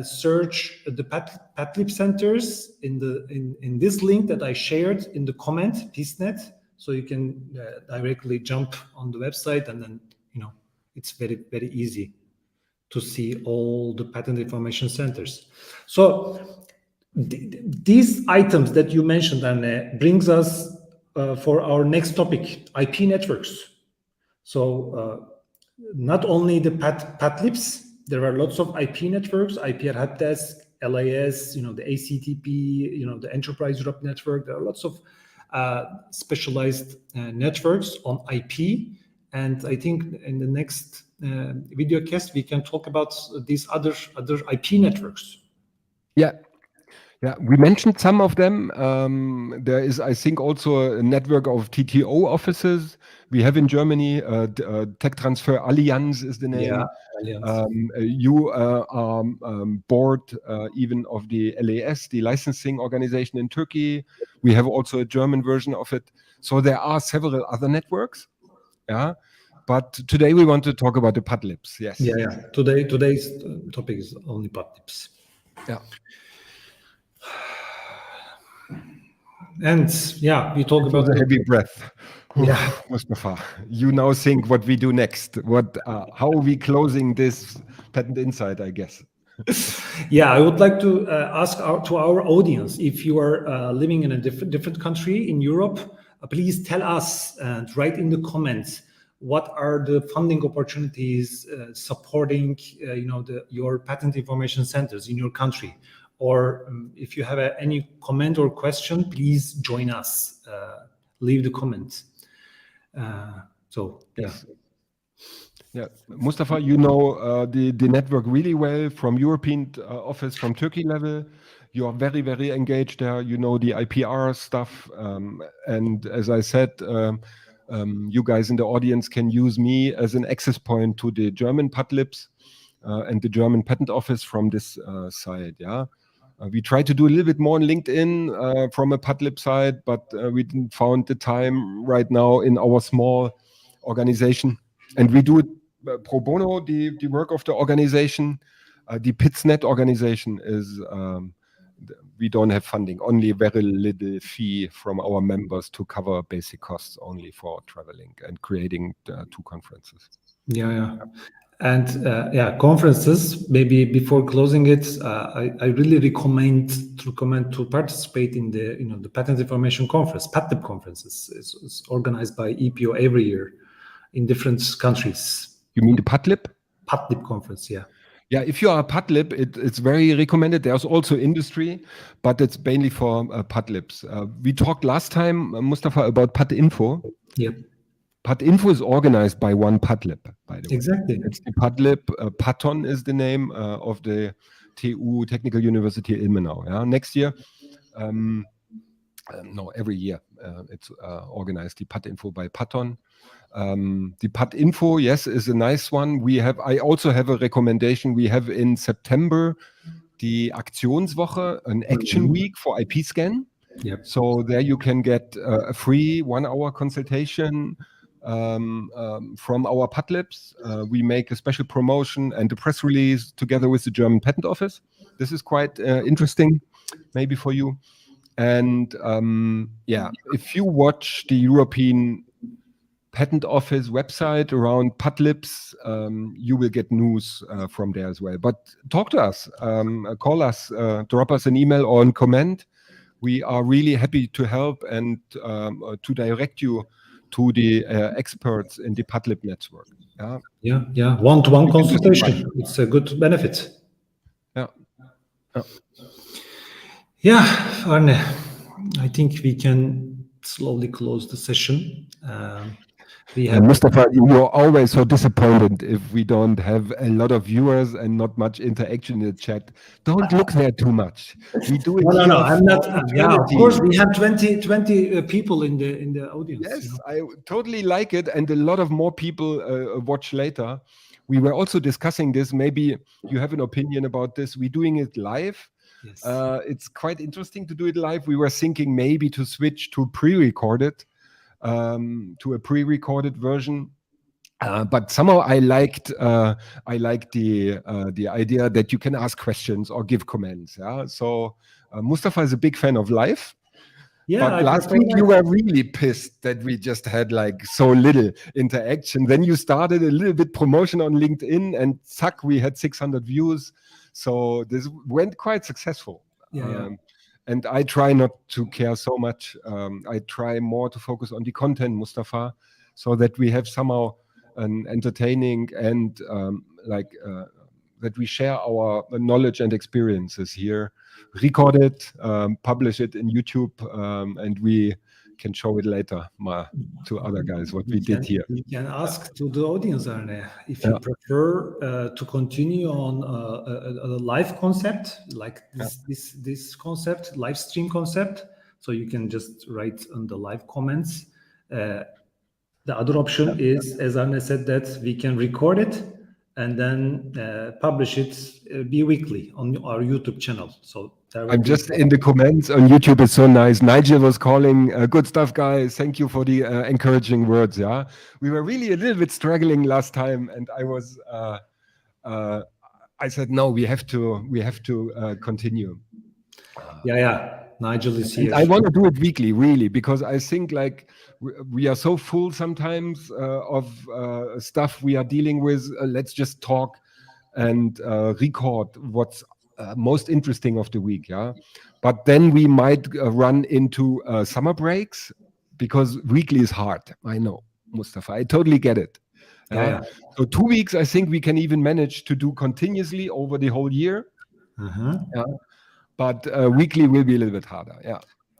search the PATLIB centers in this link that I shared in the comment, PeaceNet. So you can directly jump on the website, and then it's very, very easy to see all the patent information centers. So these items that you mentioned, Anne, brings us for our next topic, IP networks. So not only the PATLIBs, there are lots of IP networks, IP Help Desk, LAS, the ACTP, the Enterprise Europe Network. There are lots of specialized networks on IP. And I think in the next videocast, we can talk about these other IP networks. Yeah, we mentioned some of them. There is, I think, also a network of TTO offices we have in Germany. Tech Transfer Allianz is the name. Yeah, Allianz. You are board even of the LAS, the licensing organization in Turkey. We have also a German version of it. So there are several other networks. Yeah. But today we want to talk about the PATLIBs. Yes. Yeah. Today's topic is only PATLIBs. Yeah. And we talk about a heavy breath. Yeah, Mustafa, you now think what we do next. How are we closing this Patent Insight, I guess? Yeah, I would like to ask to our audience, if you are living in a different country in Europe, please tell us and write in the comments what are the funding opportunities supporting your patent information centers in your country. Or if you have any comment or question, please join us. Leave the comments. Yeah, Mustafa, you know the network really well from European office, from Turkey level. You are very, very engaged there. You know the IPR stuff. And as I said, you guys in the audience can use me as an access point to the German PATLIBs and the German Patent Office from this side. Yeah. We try to do a little bit more on LinkedIn from a PATLIB side, but we didn't found the time right now in our small organization. And we do it pro bono, the work of the organization. The PITSNet organization is, we don't have funding, only very little fee from our members to cover basic costs only for traveling and creating 2 conferences. Yeah. And conferences, maybe before closing it, I really recommend to participate in the Patent Information Conference, PATLIB conferences. It's organized by EPO every year in different countries. You mean the PATLIB? PATLIB conference, yeah. Yeah, if you are a PATLIB, it's very recommended. There's also industry, but it's mainly for PATLIBs. We talked last time, Mustafa, about PATINFO. Yep. PATINFO is organized by one PATLIB, by the way. Exactly. It's the PATLIB. Paton is the name of the TU Technical University Ilmenau. Yeah? Next year, no, every year it's organized, the PAT-Info by Patton. The PAT-Info, yes, is a nice one. I also have a recommendation. We have in September the Aktionswoche, an action week for IP scan. Yep. So there you can get a free 1-hour consultation from our PATLIBs. We make a special promotion and a press release together with the German Patent Office. This is quite interesting, maybe for you. And yeah, if you watch the European Patent Office website around PATLIBs, you will get news from there as well. But talk to us, call us, drop us an email or a comment. We are really happy to help and to direct you to the experts in the PATLIB network. Yeah. One-to-one consultation. It's a good benefit. Yeah, Arne, I think we can slowly close the session. And Mustafa, you're always so disappointed if we don't have a lot of viewers and not much interaction in the chat. Don't look there too much. We do it. No, I'm not. Yeah, of course, we have 20 people in the audience. Yes, you know? I totally like it, and a lot of more people watch later. We were also discussing this. Maybe you have an opinion about this. We're doing it live. Yes. It's quite interesting to do it live. We were thinking maybe to switch to pre-recorded. To a pre-recorded version, but somehow I liked the idea that you can ask questions or give comments. Yeah, so Mustafa is a big fan of live. Yeah, but last week you were really pissed that we just had like so little interaction. Then you started a little bit promotion on LinkedIn, and zack, we had 600 views. So this went quite successful. Yeah. And I try not to care so much. I try more to focus on the content, Mustafa, so that we have somehow an entertaining and that we share our knowledge and experiences here, record it, publish it in YouTube, and we can show it later to other guys what we did here. You can ask to the audience, Arne, if you prefer to continue on a live concept, like this concept, live stream concept. So you can just write on the live comments. The other option is, as Arne said, that we can record it and then publish it bi-weekly on our YouTube channel. So I'm just in the comments on YouTube. It's so nice. Nigel was calling, good stuff, guys. Thank you for the encouraging words. Yeah, we were really a little bit struggling last time, and I said, no, we have to continue. Yeah. Nigel is here. I want to do it weekly, really, because I think like we are so full sometimes of stuff we are dealing with. Let's just talk and record what's most interesting of the week. Yeah, but then we might run into summer breaks because weekly is hard. I know, Mustafa. I totally get it. Yeah. So 2 weeks, I think we can even manage to do continuously over the whole year. Yeah. But weekly will be a little bit harder. Yeah.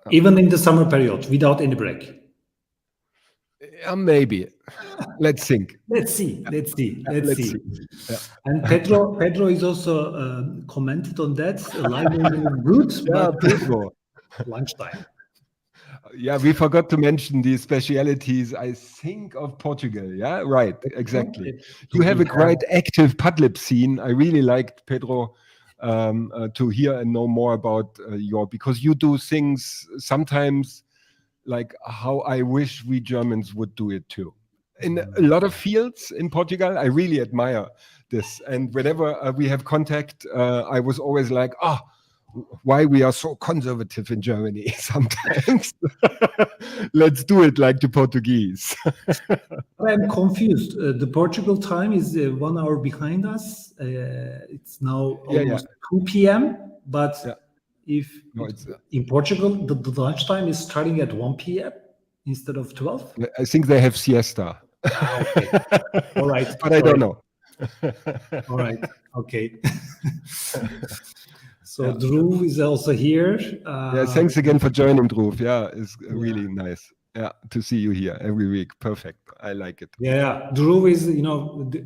Even in the summer period, without any break. Maybe. Let's think. Let's see. Yeah. And Pedro is also commented on that. Live is good, but Pedro. Lunchtime. Yeah, we forgot to mention the specialities, I think, of Portugal. Yeah, right. Exactly. You have a quite active PATLIB scene. I really liked, Pedro, to hear and know more about because you do things sometimes like how I wish we Germans would do it too. In a lot of fields in Portugal, I really admire this. And whenever we have contact, I was always like, why we are so conservative in Germany sometimes. Let's do it like the Portuguese. I'm confused. The Portugal time is 1 hour behind us. It's now almost 2 p.m. But in Portugal, the lunchtime is starting at 1 p.m. instead of 12. I think they have siesta. Okay. All right. But I don't know. All right. Okay. So Dhruv is also here. Thanks again for joining, Dhruv. Yeah, it's really nice. Yeah, to see you here every week. Perfect. I like it. Yeah. Dhruv is,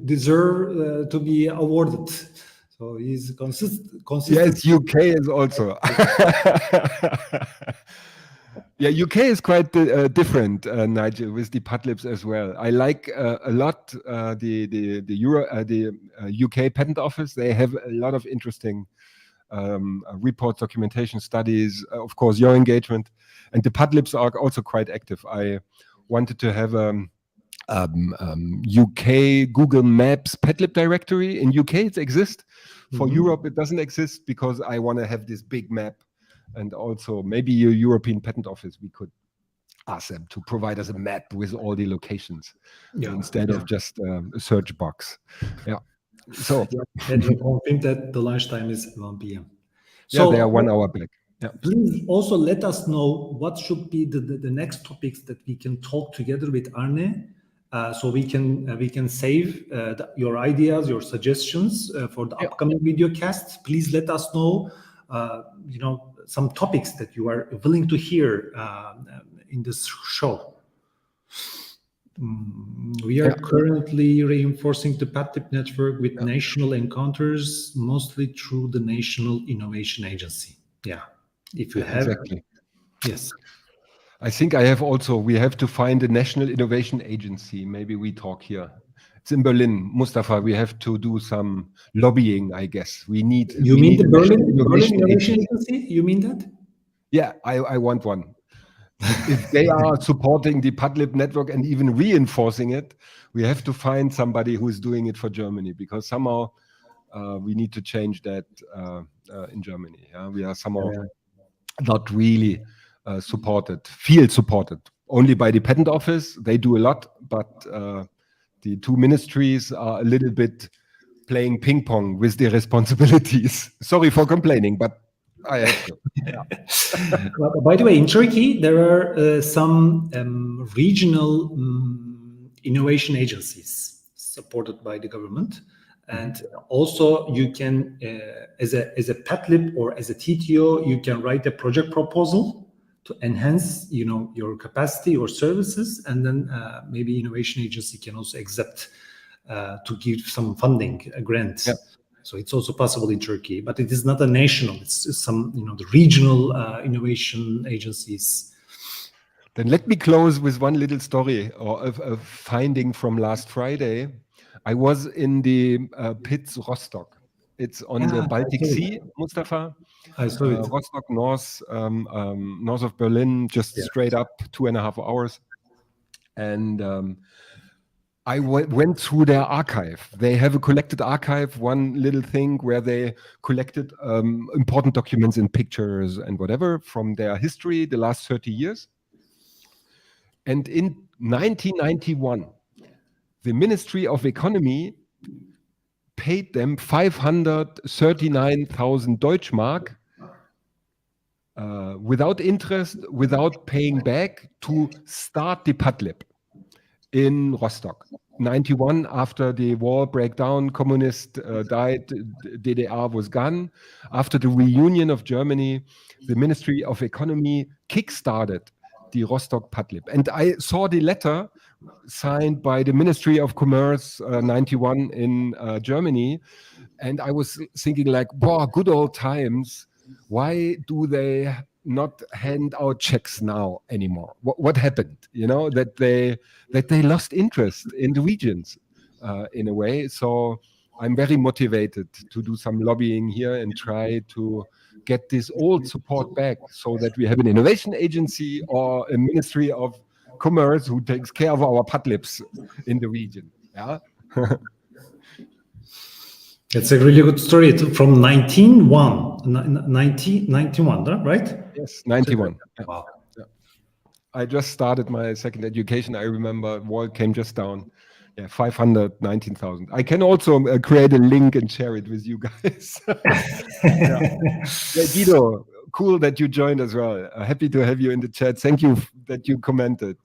deserve to be awarded. So he's consistent. Yes, UK is also. Yeah, UK is quite different, Nigel, with the PATLIBs as well. I like a lot the UK Patent Office. They have a lot of interesting reports, documentation, studies, of course, your engagement. And the PATLIBs are also quite active. I wanted to have UK Google Maps PATLIB directory. In UK, it exists. For Europe, it doesn't exist because I want to have this big map. And also maybe your European Patent Office, we could ask them to provide us a map with all the locations instead of just a search box. Yeah. So and you confirm that the lunchtime is 1 p.m. So they are 1 hour back. Yeah. Please also let us know what should be the next topics that we can talk together with Arne, so we can save your ideas, your suggestions for the upcoming video cast. Please let us know, some topics that you are willing to hear in this show. We are currently reinforcing the PATLIB network with national encounters, mostly through the National Innovation Agency. Yeah, if you have. Exactly. Yes. I think we have to find a National Innovation Agency. Maybe we talk here. It's in Berlin. Mustafa, we have to do some lobbying, I guess. We need the Berlin Innovation Agency? You mean that? Yeah, I want one. If they are supporting the PATLIB network and even reinforcing it, we have to find somebody who is doing it for Germany, because somehow we need to change that in Germany. We are somehow not really field supported, only by the patent office. They do a lot, but the two ministries are a little bit playing ping pong with their responsibilities. Sorry for complaining, but I have to. By the way, in Turkey, there are some regional innovation agencies supported by the government. And also you can, as a PATLIB or as a TTO, you can write a project proposal to enhance, your capacity or services. And then maybe innovation agency can also accept to give some funding, a grant. Yep. So it's also possible in Turkey, but it is not a national. It's some, the regional innovation agencies. Then let me close with one little story or a finding from last Friday. I was in the pits Rostock. It's on the Baltic Sea, Mustafa. I saw it. Rostock, north of Berlin, just straight up 2.5 hours. And I went through their archive. They have a collected archive, one little thing where they collected important documents and pictures and whatever from their history, the last 30 years. And in 1991, the Ministry of Economy paid them 539,000 Deutschmark without interest, without paying back, to start the PATLIB in Rostock. 91, after the wall breakdown, communist died, DDR was gone. After the reunion of Germany, the Ministry of Economy kickstarted the Rostock PATLIB. And I saw the letter signed by the Ministry of Commerce 91 in Germany. And I was thinking like, wow, good old times. Why do they not hand out checks now anymore? What happened? That they lost interest in the regions in a way. So I'm very motivated to do some lobbying here and try to get this old support back, so that we have an innovation agency or a Ministry of Commerce who takes care of our PATLIBs in the region. Yeah. It's a really good story. It's from 1991, right? Yes, 91. Wow. Yeah. I just started my second education. I remember wall came just down. Yeah, 519,000. I can also create a link and share it with you guys. Yeah, Guido, cool that you joined as well. Happy to have you in the chat. Thank you that you commented.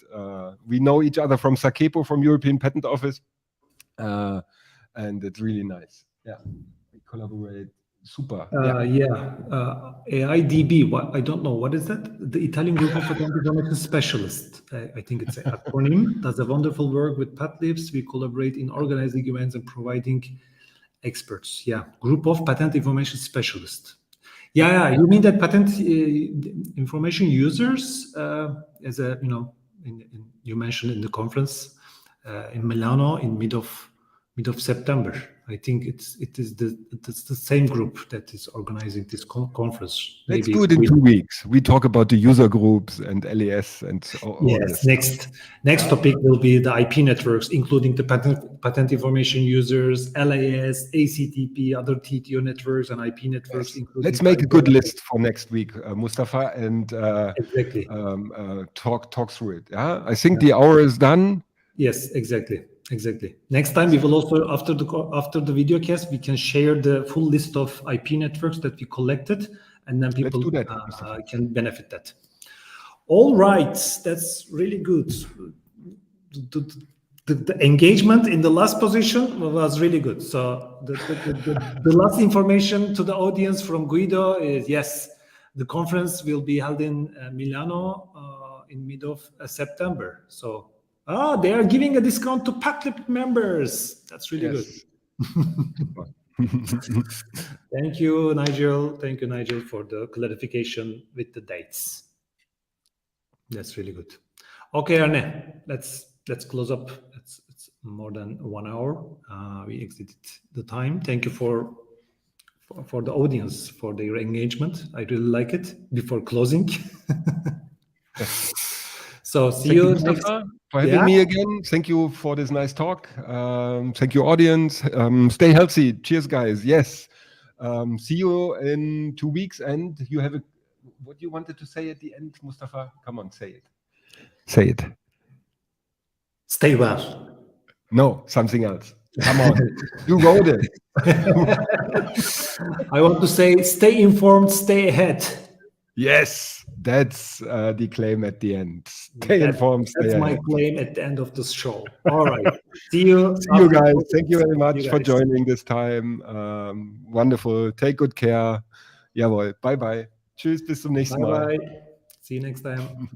We know each other from Sakepo, from European Patent Office. And it's really nice. Yeah, we collaborate. Super. AIDB. I don't know. What is that? The Italian Group of Patent Information Specialists. I think it's an acronym. Does a wonderful work with PATLIBs. We collaborate in organizing events and providing experts. Yeah, Group of Patent Information Specialists. Yeah, you mean that patent information users as a, you mentioned in the conference in Milano in mid of September. I think it's the same group that is organizing this conference. Let's Maybe do it in 2 weeks. We talk about the user groups and LES and all yes. this. Next topic will be the IP networks, including the patent information users, LAS, ACTP, other TTO networks, and IP networks. Yes. Including Let's make a good list for next week, Mustafa, and exactly. Talk through it. Yeah, I think the hour is done. Yes, exactly. Next time we will also, after the video cast, we can share the full list of IP networks that we collected, and then people Let's do that, can benefit that. All right, that's really good. The engagement in the last position was really good. So the last information to the audience from Guido is yes, the conference will be held in Milano in mid of September. So they are giving a discount to PATLIB members. That's really good. Thank you, Nigel. Thank you, Nigel, for the clarification with the dates. That's really good. Okay, Arne, let's close up. It's more than 1 hour. We exited the time. Thank you for the audience for their engagement. I really like it. Before closing. So see you next. For having me again. Thank you for this nice talk. Thank you, audience. Stay healthy. Cheers, guys. Yes. See you in 2 weeks. And you have what you wanted to say at the end, Mustafa? Come on, say it. Say it. Stay well. No, something else. Come on. You wrote it. I want to say, stay informed, stay ahead. Yes, that's the claim at the end. Stay informed, stay ahead. That's my claim at the end of this show. All right. See you. See you guys. Thank you very much for joining this time. Wonderful. Take good care. Jawohl. Bye-bye. Tschüss, bis zum nächsten Mal. Bye-bye. See you next time.